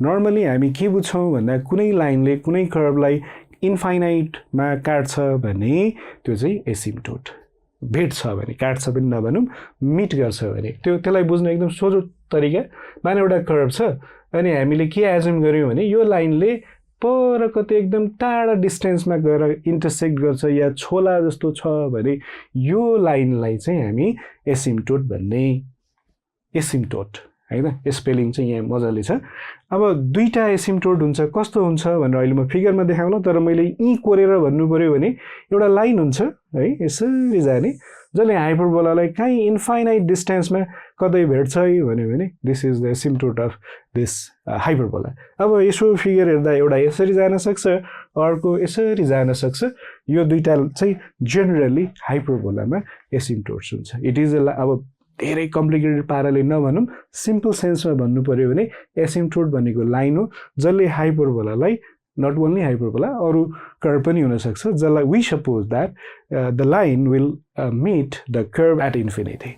normally हामी के बुझ्छौँ भन्दा कुनै लाइनले कुनै कर्भलाई इन्फाइनाइटमा काट्छ भने त्यो चाहिँ एसिम्प्टोट भेट्छ भने काट्छ पनि नभनौँ मिट गर्छ भने त्यसलाई बुझ्न एकदम सोझो तरिका माने एउटा कर्भ छ अनि हामीले के एज्युम गर्यौँ भने यो लाइनले पर कतै एकदम टाढा डिस्टेन्समा गएर इन्टरसेक्ट गर्छ या छोला जस्तो छ भने यो लाइनलाई चाहिँ हामी एसिम्प्टोट भन्ने एसिम्प्टोट हैन स्पेलिङ चाहिँ यहाँ मजाले छ अब दुईटा एसिम्प्टोट हुन्छ कस्तो हुन्छ भनेर अहिले म फिगरमा देखाउँला तर मैले ई कोरेर भन्नु पर्यो भने एउटा लाइन हुन्छ है यसरी जाने जसले हाइपरबोलालाई कहीँ इन्फाइनाइट डिस्टेन्समा कतै भेट्छ भन्यो भने this is the asymptote of this hyperbola अब यसो फिगर हेर्दा एउटा यसरी जान सक्छ अर्को यसरी जान सक्छ यो दुईटा चाहिँ जेनरली हाइपरबोलामा एसिम्प्टोट्स हुन्छ इट इज अब धेरै कम्प्लिकेटेड पाराले नभनौँ सिम्पल सेन्समा भन्नु पर्यो भने एसिम्प्टोट भनेको लाइन हो जसले हाइपरबोलालाई नट ओन्ली हाइपरबोला अरू कर्भ पनि हुन सक्छ जसलाई we suppose that the line will meet the curve at infinity